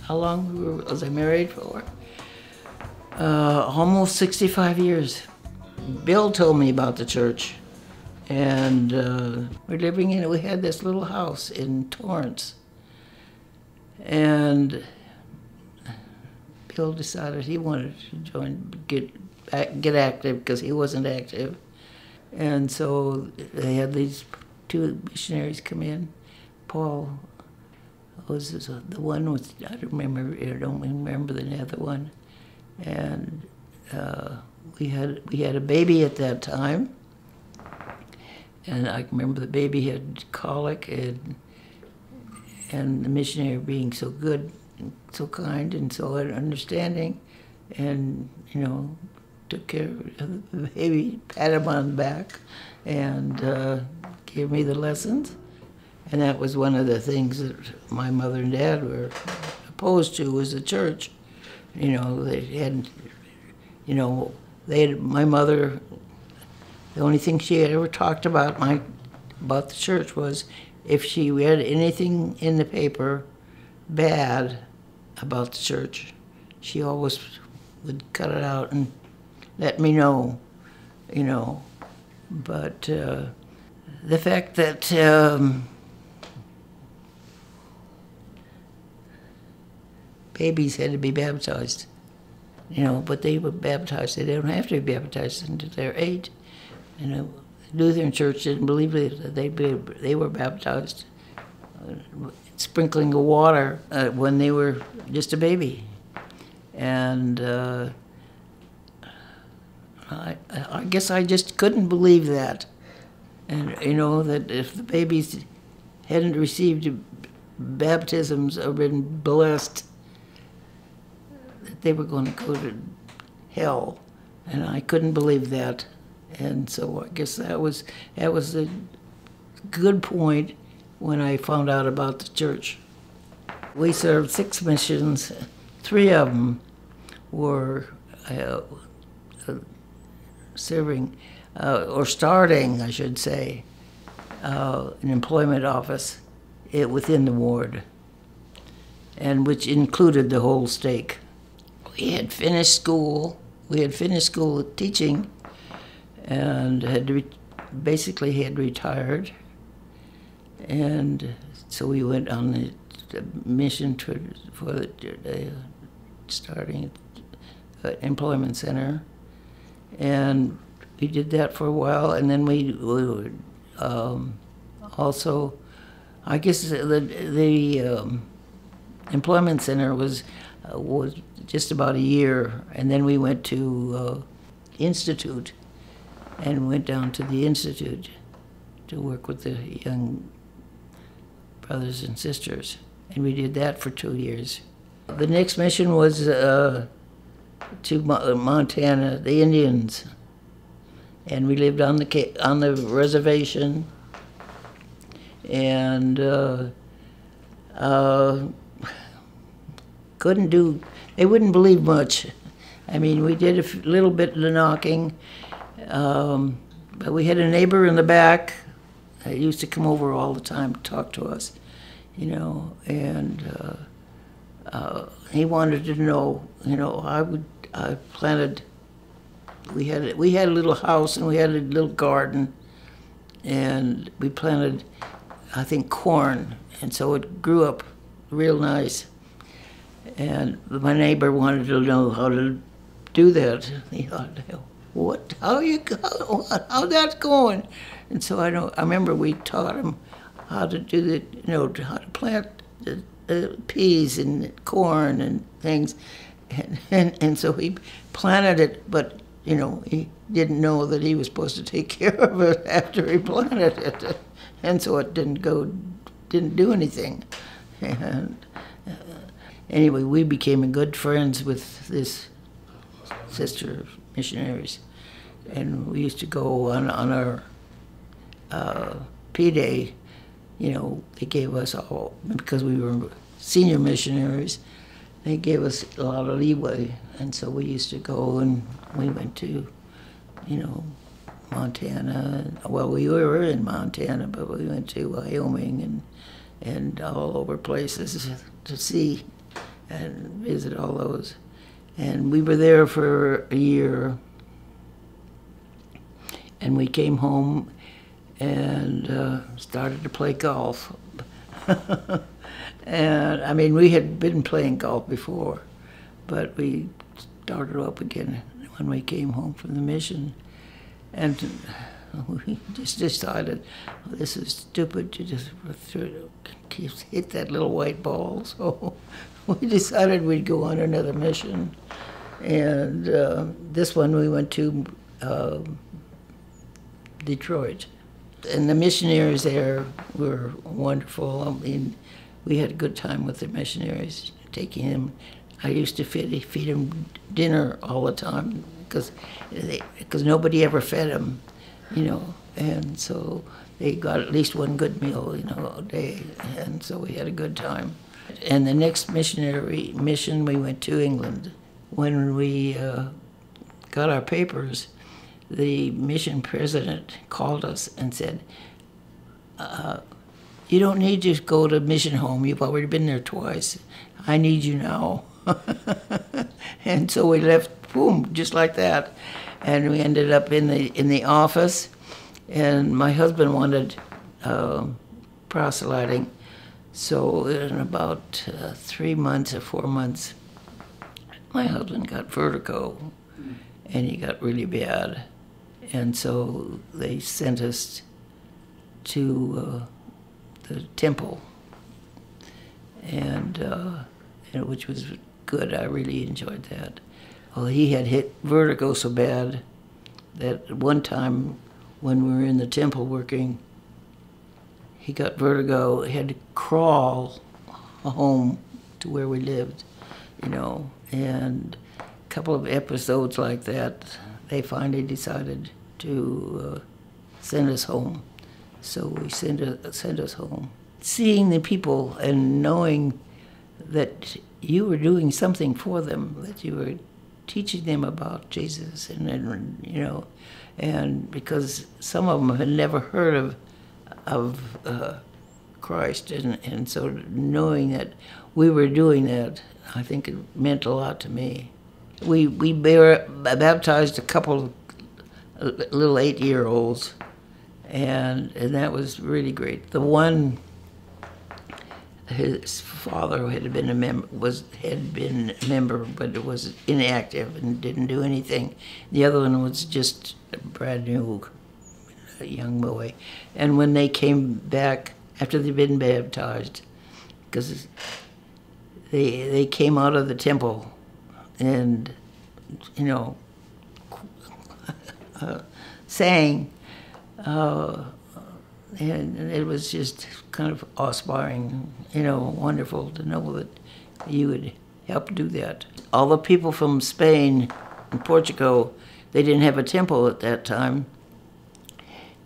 How long was I married for? Almost 65 years. Bill told me about the church, and we're living in it. We had this little house in Torrance, and Bill decided he wanted to get active because he wasn't active, and so they had these two missionaries come in. Paul was the one with, I don't remember the other one, and we had a baby at that time, and I remember the baby had colic, and the missionary being so good, and so kind, and so understanding, and took care of the baby, pat him on the back, and gave me the lessons. And that was one of the things that my mother and dad were opposed to, was the church. They hadn't, my mother, the only thing she had ever talked about the church was if she read anything in the paper bad about the church, she always would cut it out and let me know, But the fact that babies had to be baptized, but they were baptized. They don't have to be baptized until they're 8. The Lutheran Church didn't believe that they were baptized, sprinkling of water when they were just a baby. And I guess I just couldn't believe that. And, that if the babies hadn't received baptisms or been blessed, that they were going to go to hell. And I couldn't believe that. And so I guess that was a good point when I found out about the church. We served 6 missions. 3 of them were serving, or starting, I should say, an employment office within the ward, and which included the whole stake. We had finished school. We had finished school teaching, and basically had retired. And so we went on the mission for the starting employment center, and we did that for a while. And then we would also, I guess the employment center was just about a year, and then we went to Institute, and went down to the Institute to work with the young brothers and sisters, and we did that for 2 years. The next mission was to Montana, the Indians, and we lived on the reservation, and they wouldn't believe much. I mean, we did a little bit of knocking, but we had a neighbor in the back that used to come over all the time to talk to us, and he wanted to know, I planted, we had a little house and we had a little garden, and we planted, I think, corn, and so it grew up real nice. And my neighbor wanted to know how to do that. He thought, what? How's that going? And so I remember we taught him how to do how to plant the peas and corn and things, and so he planted it, but he didn't know that he was supposed to take care of it after he planted it, and so it didn't do anything. And anyway, we became good friends with this sister missionaries, and we used to go on our P-Day. They gave us all, because we were senior missionaries, they gave us a lot of leeway, and so we used to go, and we went to, Montana. Well, we were in Montana, but we went to Wyoming and all over places to see. and visit all those. And we were there for a year, and we came home and started to play golf. And I mean, we had been playing golf before, but we started up again when we came home from the mission. And we just decided, oh, this is stupid to just hit that little white ball. So we decided we'd go on another mission. And this one we went to Detroit. And the missionaries there were wonderful. I mean, we had a good time with the missionaries, taking them. I used to feed them dinner all the time because nobody ever fed them, you know. And so they got at least one good meal, you know, a day. And so we had a good time. And the next missionary mission, we went to England. When we got our papers, the mission president called us and said, you don't need to go to mission home. You've already been there twice. I need you now. And so we left, boom, just like that. And we ended up in the office. And my husband wanted proselyting. So in about 3 months or 4 months, my husband got vertigo, and he got really bad. And so they sent us to the temple, and which was good. I really enjoyed that. Well, he had hit vertigo so bad that one time when we were in the temple working, he got vertigo. He had to crawl home to where we lived, you know. And a couple of episodes like that, they finally decided to send us home. So we sent us home. Seeing the people and knowing that you were doing something for them, that you were teaching them about Jesus, and you know, and because some of them had never heard of Christ, and so knowing that we were doing that, I think it meant a lot to me. We baptized a couple of little 8-year-olds, and that was really great. The one, his father had been a member, but was inactive and didn't do anything. The other one was just a brand new young boy. And when they came back after they'd been baptized, because they came out of the temple, and you know, sang, and it was just kind of awe-inspiring, you know, wonderful to know that you would help do that. All the people from Spain and Portugal, they didn't have a temple at that time.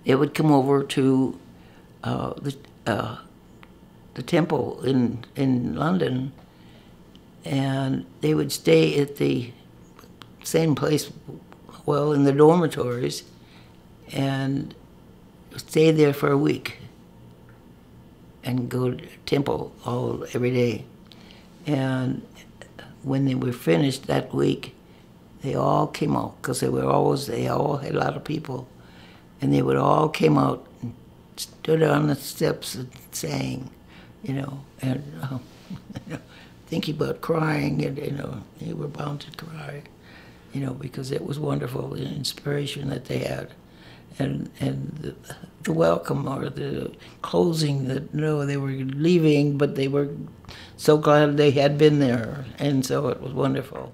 They would come over to the temple in London, and they would stay at the same place, well, in the dormitories, and stay there for a week and go to temple every day. And when they were finished that week, they all came out, because they all had a lot of people, and they would all came out and stood on the steps and sang, you know, and you know, thinking about crying, and you know, they were bound to cry, you know, because it was wonderful, the inspiration that they had, and the welcome or the closing, that no, they were leaving, but they were so glad they had been there, and so it was wonderful.